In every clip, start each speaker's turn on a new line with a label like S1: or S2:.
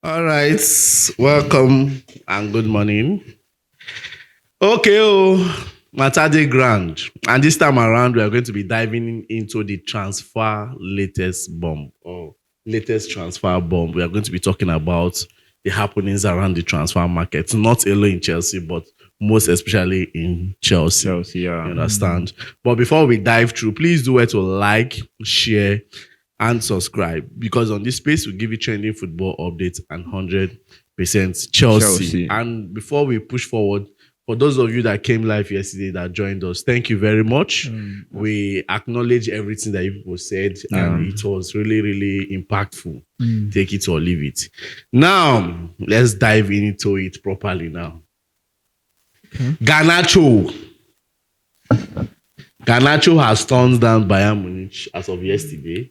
S1: All right, welcome and good morning. Okay, matter day grand, and this time around we are going to be diving into the transfer latest bomb or latest transfer bomb. We are going to be talking about the happenings around the transfer market, not alone in Chelsea, but most especially in Chelsea.
S2: Chelsea, yeah.
S1: You understand? But before we dive through, please do it to like, share, and subscribe because on this space we give you trending football updates and 100% Chelsea. And before we push forward, for those of you that came live yesterday that joined us, thank you very much. We acknowledge everything that you people said, and it was really, really impactful. Take it or leave it. Now, let's dive into it properly now. Garnacho has turned down Bayern Munich as of yesterday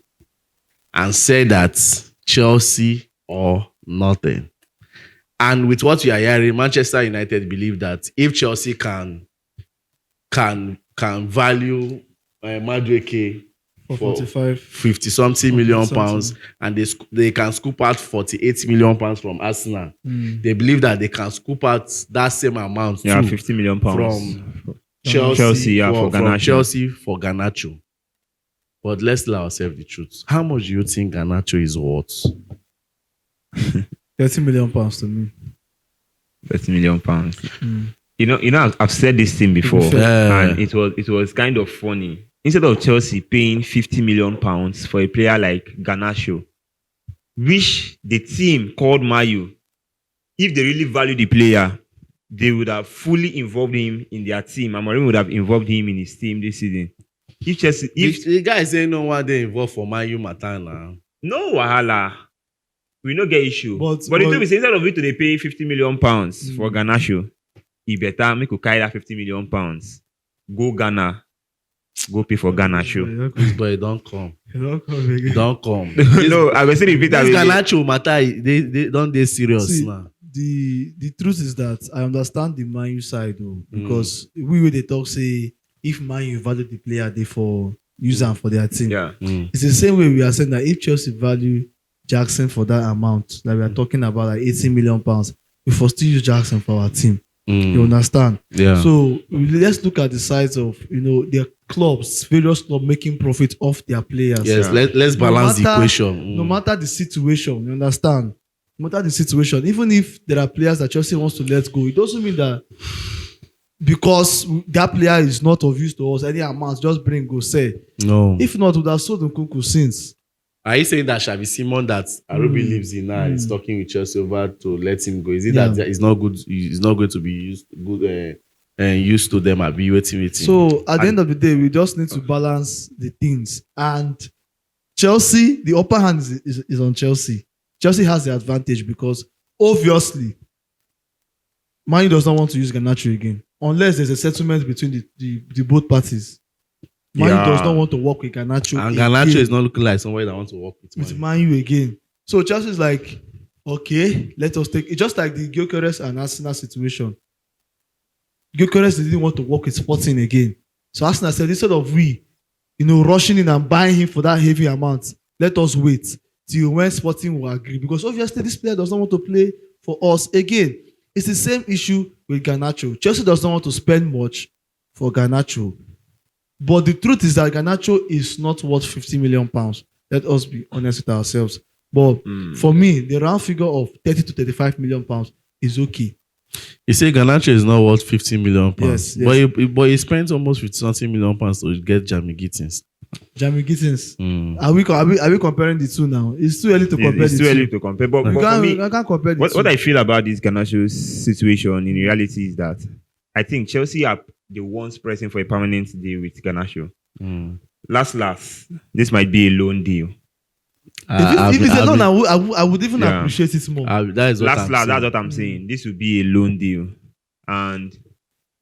S1: and said that Chelsea or nothing. And with what we are hearing, Manchester United believe that if Chelsea can value Madueke for 50 something million pounds, and they can scoop out 48 million pounds from Arsenal, they believe that they can scoop out that same amount too
S2: 50 million pounds
S1: from Chelsea for Garnacho. But let's tell ourselves the truth. How much do you think Garnacho is worth?
S3: 30 million pounds to me.
S2: 30 million pounds. You know, I've said this thing before, and it was kind of funny. Instead of Chelsea paying 50 million pounds for a player like Garnacho, which the team called Mayu, if they really value the player, they would have fully involved him in their team. Amorim would have involved him in his team this season. If
S1: the guy say no one they involved for Mayu matter now.
S2: No wahala. We no get issue. But the truth is, instead of it to they pay 50 million pounds for Garnacho, he better make you carry that 50 million pounds. Go Ghana. Go pay for Garnacho.
S1: This boy don't come. Don't come.
S2: No, I will say repeat that.
S1: This Garnacho matter, they don't they serious now.
S3: The truth is that I understand the Man U side though, because we they talk say if Man U value the player, they for use them for their team.
S2: Yeah.
S3: It's the same way we are saying that if Chelsea value Jackson for that amount, like we are talking about like 18 million pounds, we for still use Jackson for our team. You understand?
S1: Yeah.
S3: So let's look at the size of their clubs, various clubs making profit off their players.
S1: Yes, let's balance the equation.
S3: No matter the situation, you understand? No matter the situation, even if there are players that Chelsea wants to let go, it doesn't mean that because that player is not of use to us, any amount, just bring go say.
S1: No.
S3: If not, we would have sold Nkunku since.
S1: Are you saying that Xavi Simon that Arubi lives in now is talking with Chelsea over to let him go? Is it that it's not good? It's not going to be used to them? I'll be waiting.
S3: So at the end of the day, we just need to balance the things. And Chelsea, the upper hand is on Chelsea. Chelsea has the advantage because obviously, Man U does not want to use Garnacho again unless there's a settlement between the both parties. Man U does not want to work with Garnacho.
S1: And Garnacho is not looking like somebody that wants to work with
S3: Man U again. So Chelsea is like, okay, let us take it. Just like the Gyökeres and Arsenal situation. Gyökeres didn't want to work with Sporting again. So Arsenal said, instead of we, rushing in and buying him for that heavy amount, let us wait till when Sporting will agree. Because obviously this player does not want to play for us again. It's the same issue with Garnacho. Chelsea does not want to spend much for Garnacho. But the truth is that Garnacho is not worth 50 million pounds. Let us be honest with ourselves. But for me, the round figure of 30 to 35 million pounds is okay.
S1: You say Garnacho is not worth 50 million pounds.
S3: Yes.
S1: But he spent almost 50 million pounds to get Jamie Gittins.
S3: Jamie Gittins. Are we comparing the two now? It's too early to compare.
S2: It's too early to compare. But for me,
S3: I can't compare the two.
S2: What I feel about this Garnacho situation in reality is that I think Chelsea are the ones pressing for a permanent deal with Garnacho. Last, this might be a loan deal.
S3: If it's a loan, I would even appreciate it more.
S1: That's
S2: what I'm saying. This would be a loan deal. And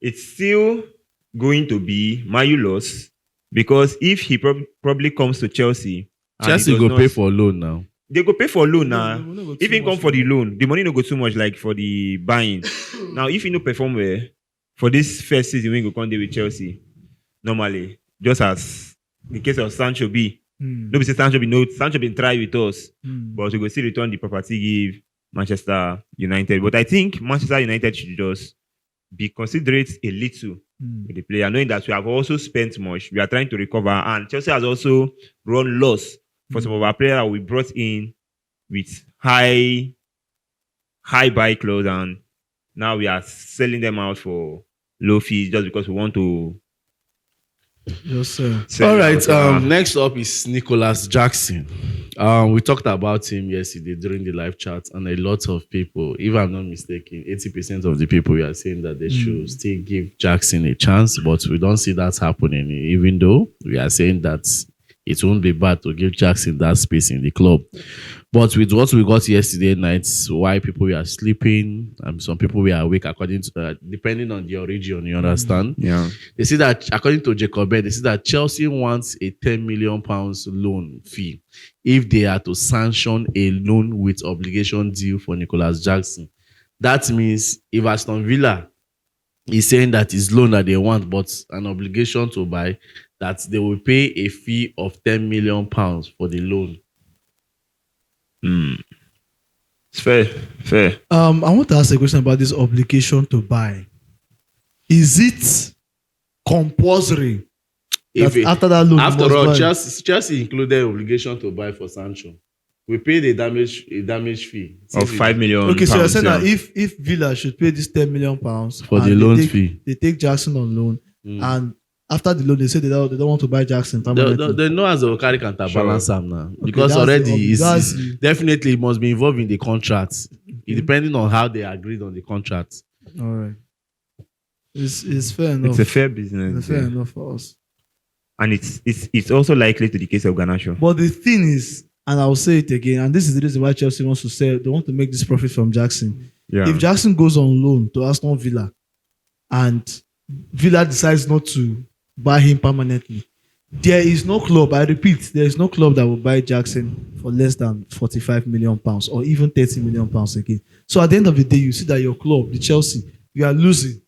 S2: it's still going to be Mayu loss because if he probably comes to Chelsea
S1: go pay for a loan now.
S2: They go pay for loan now. If he come for the loan, the money no go too much like for the buying. Now, if he no perform well for this first season when he go come there with Chelsea, normally, just as the case of Sancho B, nobody say Sancho been try with us, but we go still return the property give Manchester United. But I think Manchester United should just be considerate a little with the player, knowing that we have also spent much. We are trying to recover, and Chelsea has also run loss for some of our players that we brought in with high buy clause, and now we are selling them out for low fees just because we want to.
S3: Yes, sir.
S1: All right. Next up is Nicolas Jackson. We talked about him yesterday during the live chat, and a lot of people, if I'm not mistaken, 80% of the people we are saying that they should still give Jackson a chance, but we don't see that happening. Even though we are saying that it won't be bad to give Jackson that space in the club. But with what we got yesterday night, why people were sleeping, and some people were awake according to depending on your region, you understand?
S2: Yeah.
S1: They see that according to Jacob, they see that Chelsea wants a £10 million loan fee if they are to sanction a loan with obligation deal for Nicolas Jackson. That means if Aston Villa is saying that it's loan that they want, but an obligation to buy, that they will pay a fee of £10 million for the loan.
S2: It's fair.
S3: I want to ask a question about this obligation to buy. Is it compulsory that after that loan?
S1: After all, Chelsea included obligation to buy for Sancho. We paid a damage fee
S2: of £5 million.
S3: Okay, so you're saying that if Villa should pay this £10 million
S1: for the loan fee,
S3: they take Jackson on loan, and after the loan, they say they don't want to buy Jackson.
S1: They know as a carry counterbalance him now, because already it's definitely it must be involved in the contract, depending on how they agreed on the contract.
S3: All right, it's fair enough.
S2: It's a fair business.
S3: It's fair enough for us,
S2: and it's also likely to the case of Garnacho.
S3: But the thing is, and I'll say it again, and this is the reason why Chelsea wants to sell. They want to make this profit from Jackson.
S2: Yeah.
S3: If Jackson goes on loan to Aston Villa, and Villa decides not to buy him permanently, there is no club, I repeat, there is no club that will buy Jackson for less than £45 million or even £30 million again. So at the end of the day, you see that your club, the Chelsea, you are losing.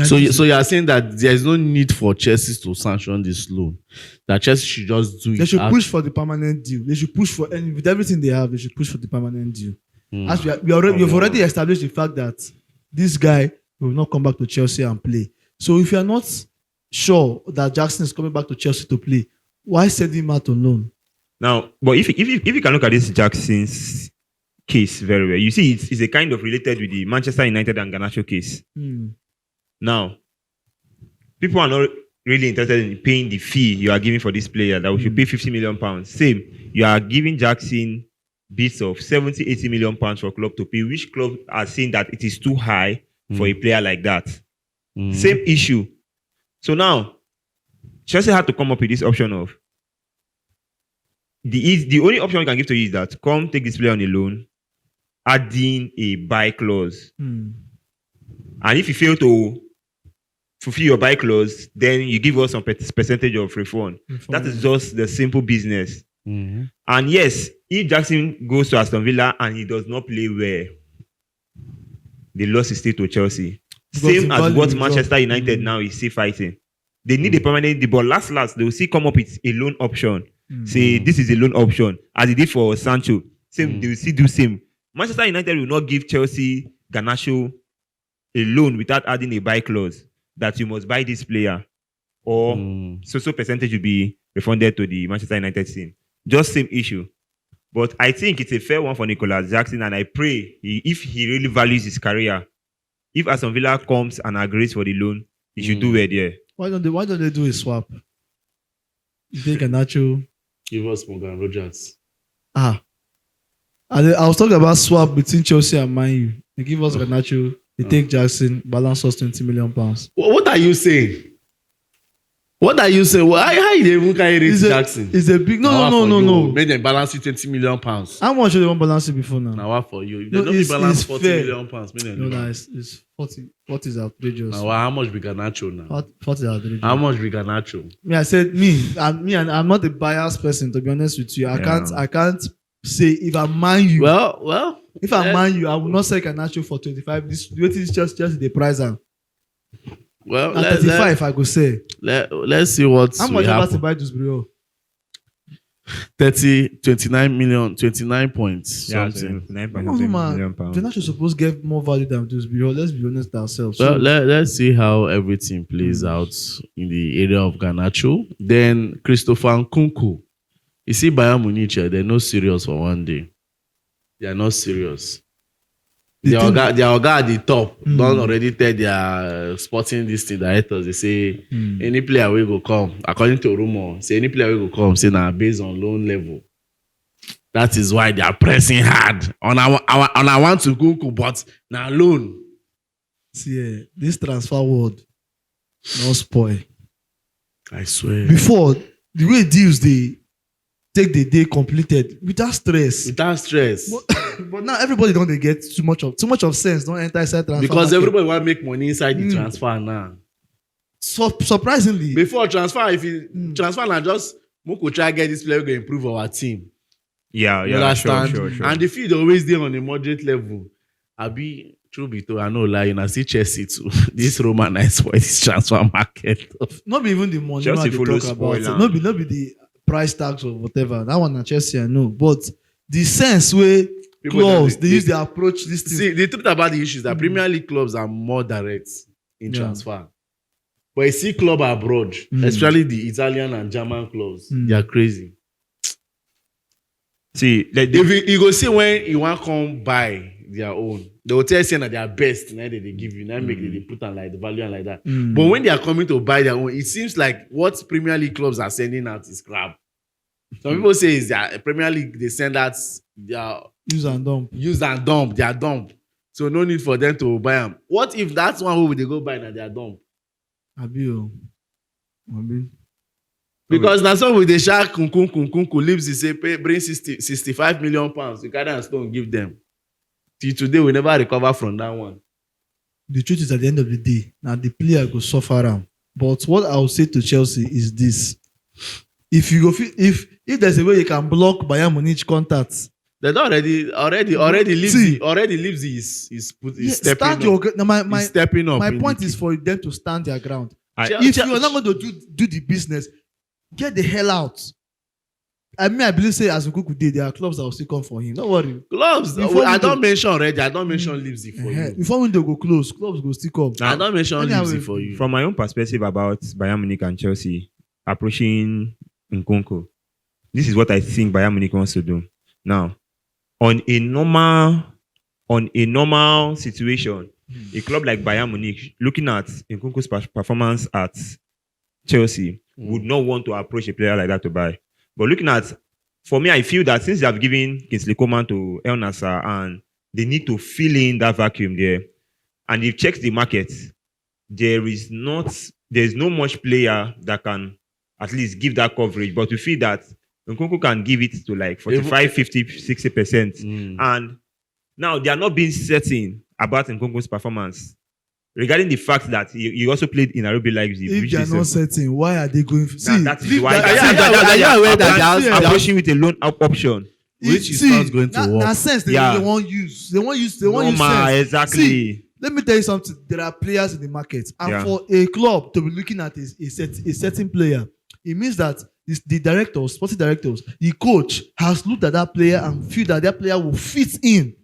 S1: So you are saying that there is no need for Chelsea to sanction this loan. That Chelsea should just do it.
S3: They should push for the permanent deal. They should push for, and with everything they have, they should push for the permanent deal. As we've already established the fact that this guy will not come back to Chelsea and play. So if you are not sure that Jackson is coming back to Chelsea to play, why send him out on loan?
S2: Now, but if you can look at this Jackson's case very well, you see it's a kind of related with the Manchester United and Garnacho case. Now, people are not really interested in paying the fee you are giving for this player that we should pay £50 million. Same, you are giving Jackson bits of 70, 80 million pounds for a club to pay, which club are saying that it is too high for a player like that. Same issue. So now, Chelsea had to come up with this option of the only option we can give to you is that come take this player on a loan, adding a buy clause. And if you fail to fulfill your buy clause, then you give us some percentage of refund. That is just the simple business. And yes, if Jackson goes to Aston Villa and he does not play well, the loss is still to Chelsea. Same as what Manchester United now is still fighting. They need a permanent deal, but last, they will still come up with a loan option. Say, this is a loan option, as they did for Sancho. Same, they will still do same. Manchester United will not give Chelsea Garnacho a loan without adding a buy clause that you must buy this player, or so percentage will be refunded to the Manchester United team. Just same issue. But I think it's a fair one for Nicolas Jackson, and I pray if he really values his career, if Aston Villa comes and agrees for the loan, he should do it there.
S3: Why don't they do a swap? You think Garnacho?
S1: Give us Morgan Rogers.
S3: I was talking about swap between Chelsea and Man U. They give us Garnacho, they take Jackson, balance us £20 million.
S1: What are you saying? What are you saying? Well, how you even carry it Jackson?
S3: It's a big no.
S1: Make them balance you £20 million.
S3: How much did they want balance it before now?
S1: Now what for you? If they don't be balance £40 million.
S3: No, it's 40. 40 is outrageous.
S1: Now how much be Garnacho now?
S3: 40 is outrageous.
S1: How much be Garnacho?
S3: I said I'm not a biased person, to be honest with you. I can't say if I'm Man U.
S1: Well.
S3: If I'm Man U, I will not sell Garnacho for 25. This is just the price.
S1: Well,
S3: at 35, I go say.
S1: Let's see what.
S3: How much about to buy Dewsbury?
S1: 29 million, 29 points.
S2: Yeah,
S1: Something.
S2: so 9
S3: No,
S2: million pounds.
S3: Garnacho supposed to get more value than this. Let's be honest ourselves.
S1: Well, let's see how everything plays out in the area of Garnacho. Then Christopher Nkunku. You see, Bayern Munich, they're not serious for one day. They are not serious. Their Oga at the top don't already tell their sporting district directors. They say any player will go come. According to rumor, say any player will go come. Say now based on loan level. That is why they are pressing hard on our want to Nkunku, but now loan.
S3: See, this transfer world no spoil.
S1: I swear.
S3: Before, the way deals they take the day completed without stress. But now everybody don't they get too much of sense. Don't enter inside transfer
S1: because
S3: market.
S1: everybody want to make money inside the transfer now.
S3: So surprisingly,
S1: before transfer, if you transfer now, just Moko try get this player to improve our team.
S2: Yeah, sure.
S1: And the field always there on a moderate level. I be true be to I know lie, and I see Chelsea too. This Romanize for this transfer market.
S3: Not be even the money
S2: Chelsea
S3: they talk about. Not be the price tags or whatever. That one na Chelsea I know, but the sense where clubs they use the approach this thing.
S1: See, the truth about the issue is that Premier League clubs are more direct in transfer. But you see club abroad, especially the Italian and German clubs, they are crazy.
S2: See,
S1: if you go see when you want to come buy their own, they will tell you that they are best. Now they give you, now make they put on like the value and like that. But when they are coming to buy their own, it seems like what Premier League clubs are sending out is crap. Some people say is that Premier League they send out their
S3: use and dump.
S1: They are dump. So no need for them to buy them. What if that's one who they go buy and they are dump?
S3: Abi.
S1: Because now some with the shark Nkunku lives, he say bring 65 million pounds. You carry and stone give them. Till today we never recover from that one.
S3: The truth is at the end of the day, now the player go suffer am. But what I will say to Chelsea is this: if there's a way you can block Bayern Munich contacts,
S1: they don't already leaves is stepping up. He's stepping up.
S3: My point is for them to stand their ground. If you're not going to do the business, get the hell out. I believe say as Nkunku did, there are clubs that will still come for him. Don't worry.
S1: Clubs. I don't mention already. I don't mention Leipzig for you.
S3: Before window go close, clubs go still come.
S1: I don't mention Leipzig for you.
S2: From my own perspective about Bayern Munich and Chelsea approaching Nkunku, this is what I think Bayern Munich wants to do. Now, on a normal situation, a club like Bayern Munich, looking at Nkunku's performance at Chelsea, would not want to approach a player like that to buy. But for me, I feel that since they have given Kingsley Coman to El Nassr and they need to fill in that vacuum there, and you've checked the market, there's no much player that can at least give that coverage. But we feel that Nkunku can give it to like 45, 50, 60%. And now they are not being certain about Nkunku's performance. Regarding the fact that he also played in Arubi Leipzig.
S3: If they are not certain, why are they going?
S2: That is why
S1: they
S2: are approaching with a loan option,
S1: which is not going to work.
S3: That sense they won't use. They won't use sense.
S2: Exactly.
S3: See, let me tell you something. There are players in the market, and for a club to be looking at a certain player, it means that the directors, sporting directors, the coach has looked at that player and feel that that player will fit in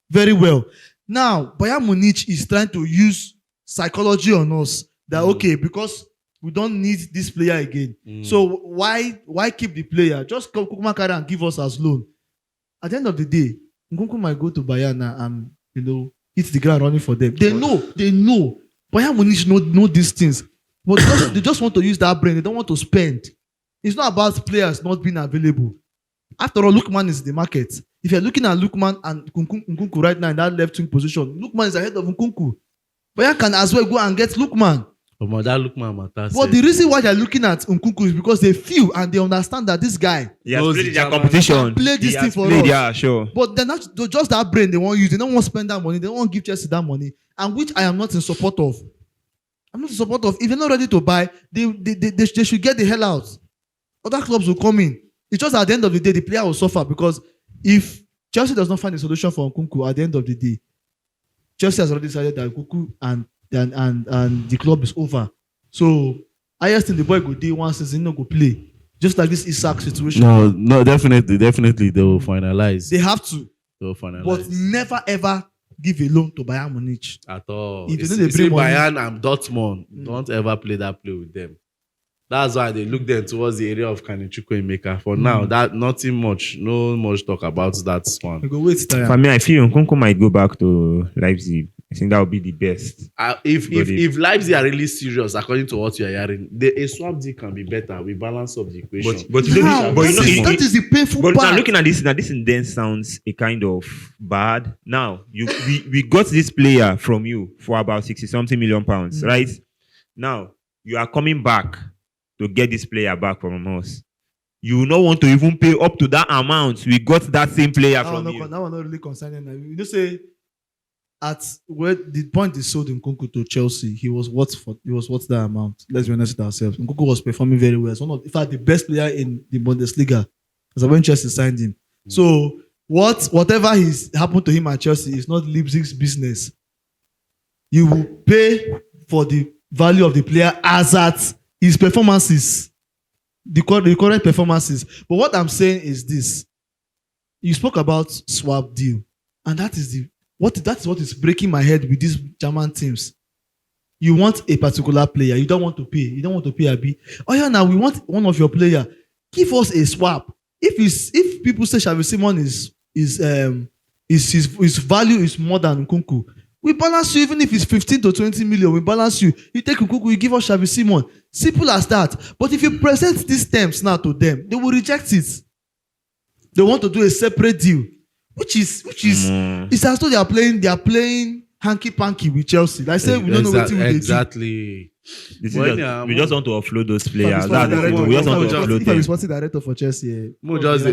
S3: very well. Now, Bayern Munich is trying to use psychology on us that okay, because we don't need this player again. So why keep the player? Just come carry and give us as loan. At the end of the day, Nkunku might go to Bayern and hit the ground running for them. They know. Bayern Munich know these things. But they just want to use that brain. They don't want to spend. It's not about players not being available. After all, Lookman is in the market. If you're looking at Lookman and Nkunku right now in that left wing position, Lookman is ahead of Nkunku. Bayern can as well go and get Lookman.
S1: But that Lookman matters.
S3: But the reason why they're looking at Nkunku is because they feel and they understand that this guy
S2: has played their competition.
S3: Play this thing for us.
S2: Yeah, sure.
S3: But they're not just that brain they want to use. They don't want to spend that money. They don't want to give Chelsea that money. And which I am not in support of. I'm not in support of. If they're not ready to buy, they should get the hell out. Other clubs will come in. It's just at the end of the day, the player will suffer because if Chelsea does not find a solution for Nkunku at the end of the day, Chelsea has already decided that Nkunku and the club is over. So highest thing the boy go do one season, no go play. Just like this Isak situation.
S1: No, definitely they will finalize.
S3: They have to.
S1: They will finalize.
S3: But never ever give a loan to Bayern Munich.
S1: At all.
S3: If
S1: If
S3: they bring money,
S1: Bayern and Dortmund, don't ever play that play with them. That's why they look then towards the area of Garnacho and Maker. For now, that no much talk about that one.
S3: we go wait time.
S2: For me, I feel Nkunku might go back to Leipzig. I think that would be the best.
S1: If Leipzig are really serious, according to what you are hearing, a swap deal can be better. We balance up the equation.
S2: But you know,
S3: that is the painful
S2: but
S3: part.
S2: now looking at this, now this then sounds a kind of bad. Now we got this player from you for about 60-something million pounds, right? Now you are coming back to get this player back from us. You will not want to even pay up to that amount. We got that same player from you.
S3: That one not really concerning. You know, say at where the point they sold Nkunku to Chelsea, he was worth that amount. Let's be honest with ourselves. Nkunku was performing very well. It's one of, in fact, the best player in the Bundesliga. As when Chelsea signed him. So whatever happened to him at Chelsea is not Leipzig's business. You will pay for the value of the player as at his performances, the current performances. But what I'm saying is this: you spoke about swap deal, and that is what is breaking my head with these German teams. You want a particular player, you don't want to pay a B. Oh yeah, now we want one of your player. Give us a swap. If people say Xavi Simons his value is more than Nkunku, we balance you. Even if it's 15 to 20 million, we balance you. You take Nkunku, you give us Xavi Simons. Simple as that. But if you present these terms now to them, they will reject it. They want to do a separate deal, which is it's as though they are playing hanky panky with Chelsea. Like say we don't know what we do.
S1: Exactly.
S2: We just want to offload those players. That's the thing. We just want to offload
S3: If I'm
S2: them.
S3: sporting director for Chelsea,
S1: More just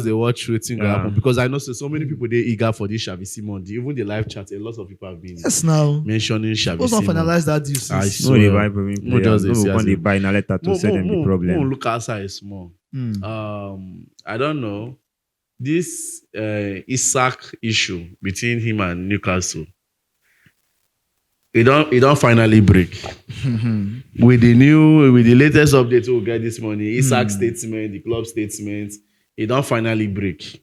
S1: they watch wetin go happen, because I know so many people they eager for this Xavi Simons. Even the live chat, a lot of people have been
S3: now
S1: mentioning Xavi
S3: supposed to
S1: Simons.
S3: finalize that deal.
S1: I
S3: since.
S2: No, they
S1: swear.
S2: buy for me
S1: More just
S2: players.
S1: they
S2: No,
S1: see
S2: they
S1: as
S2: buy in a letter to sell them the problem.
S1: Look outside small. I don't know. This Isak issue between him and Newcastle, it don't finally break. with the latest update we'll get this morning, Isak statement, the club statement, it don't finally break.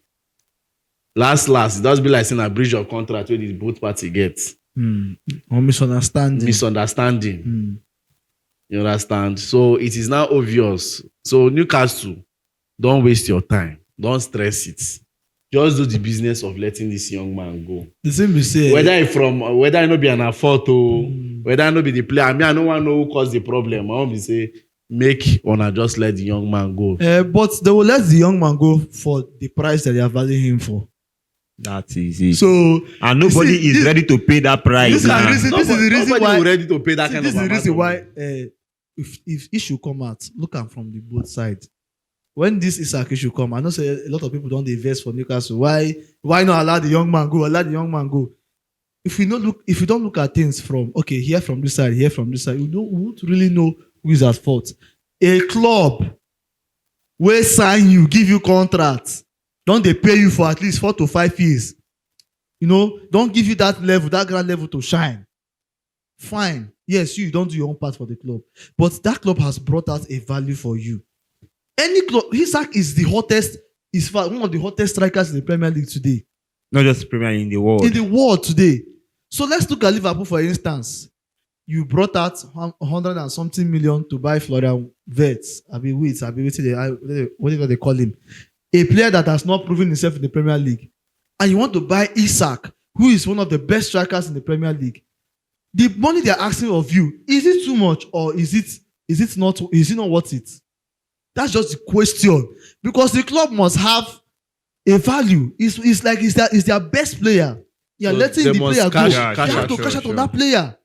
S1: Last, it does be like saying a breach of contract where the both party gets.
S3: Or
S1: Misunderstanding. You understand? So it is now obvious. So Newcastle, don't waste your time. Don't stress it. Just do the business of letting this young man go.
S3: The same we say.
S1: Whether I not be an afford to, whether I not be the player. I mean, I don't want to know who caused the problem. I want to say, make or just let the young man go.
S3: But they will let the young man go for the price that they are valuing him for.
S2: That is it.
S3: So
S2: and nobody is ready to pay that price.
S3: This is the reason why
S1: ready to pay that kind of
S3: this is the
S1: amount
S3: reason
S1: of
S3: why
S1: money.
S3: if issue come out, look at from the both sides. When this Isak issue come, I know say a lot of people don't invest for Newcastle. Why not allow the young man go? Allow the young man go. If you don't look at things from here from this side, we won't really know who is at fault. A club will sign you, give you contract, don't they pay you for at least 4 to 5 years? Don't give you that grand level to shine. Fine. Yes, you don't do your own part for the club. But that club has brought out a value for you. Any club, Isak is one of the hottest strikers in the Premier League today.
S2: Not just Premier League, in the world.
S3: In the world today. So let's look at Liverpool, for instance. You brought out 100 and something million to buy Florian Wirtz. Whatever they call him. A player that has not proven himself in the Premier League. And you want to buy Isak, who is one of the best strikers in the Premier League. The money they are asking of you, is it too much or is it not worth it? That's just the question. Because the club must have a value. It's their best player. You are letting the player go. They have to cash out on that player.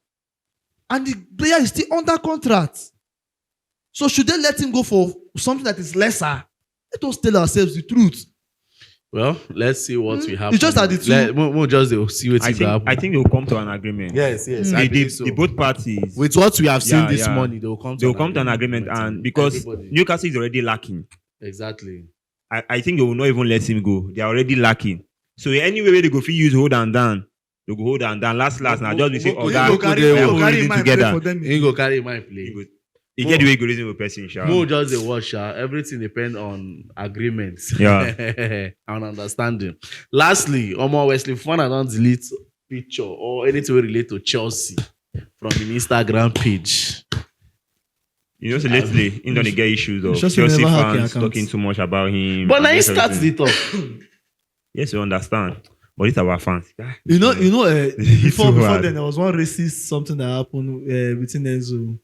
S3: And the player is still under contract. So should they let him go for something that is lesser? Let us tell ourselves the truth.
S1: Well, let's see what we have.
S3: It's just that the two.
S1: We'll just see what will happen.
S2: I think they'll come to an agreement.
S1: Yes.
S2: The both parties.
S1: With what we have seen this morning, they'll come to an agreement.
S2: And because Newcastle is already lacking.
S1: Exactly.
S2: I think they will not even let him go. They are already lacking. So anyway, they go use hold and down. They go hold and down. Last now just be say,
S3: carry him mind
S1: together. He go carry him mind play.
S2: You get the way you go reason with person, sha.
S1: More just a watch, everything depends on agreements.
S2: Yeah.
S1: And understanding. Lastly, Wesley Fofana don't delete picture or anything relate to Chelsea from an Instagram page.
S2: You know, so lately, he don't get issues of
S3: Chelsea
S2: Chelsea
S3: never hack
S2: fans
S3: their accounts.
S2: talking too much about him.
S1: But now
S2: and
S1: he
S2: get
S1: starts
S2: everything.
S1: the talk.
S2: Yes, you understand. But it's our fans.
S3: Before
S2: too
S3: before
S2: hard.
S3: then there was one racist something that happened between Enzo.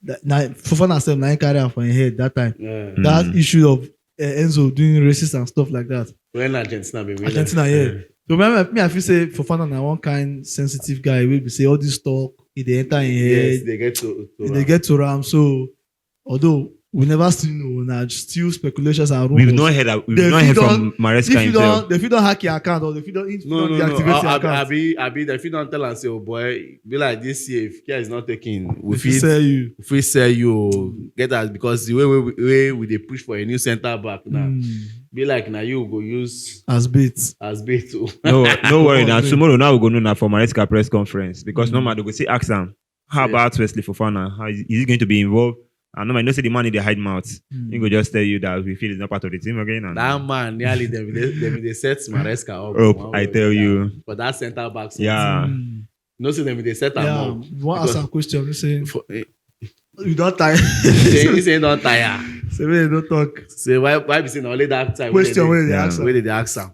S3: Fofana said nine carry am for him head that time.
S1: Yeah.
S3: That issue of Enzo doing racist and stuff like that.
S1: When Argentina be winning.
S3: Argentina, yeah. So me, I feel say Fofana na one kind sensitive guy. We be say all this talk, if they enter in
S1: Yes,
S3: head,
S1: they get to
S3: if they get to Ram. So although we never still know, now still speculations and rumors.
S2: We've not heard from Maresca himself.
S3: If you don't hack your account or if you don't deactivate your account,
S1: If you don't tell and say, oh boy, be like this year, if care is not taking,
S3: if you sell you.
S1: if we sell you, get that because the way we they push for a new center back now, be like now you go use
S3: As bait.
S1: as bait too.
S2: No worry. Now tomorrow, now we go know now for Maresca press conference because normally they go say ask him, how about Wesley Fofana? How is he going to be involved? And no, I know say the man in the hide mouth. He go just tell you that we feel he's not part of the team again. And
S1: That man nearly they set Maresca up.
S2: Up, I tell you.
S1: For that center back. spot.
S2: yeah.
S1: No, see them they set him
S3: Yeah,
S1: up.
S3: one ask a question. You say you don't tire.
S1: He say don't tire.
S3: Say we don't talk.
S1: Say why be saying only that time?
S3: Question where they
S2: Yeah.
S3: ask.
S1: Where did they ask him?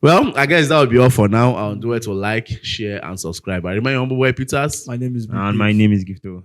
S1: Well, I guess that will be all for now. I'll do it to like, share, and subscribe. I remind you, Humble Boy Peters.
S3: My name is. Big
S2: And
S3: Dave.
S2: my name is Gifto.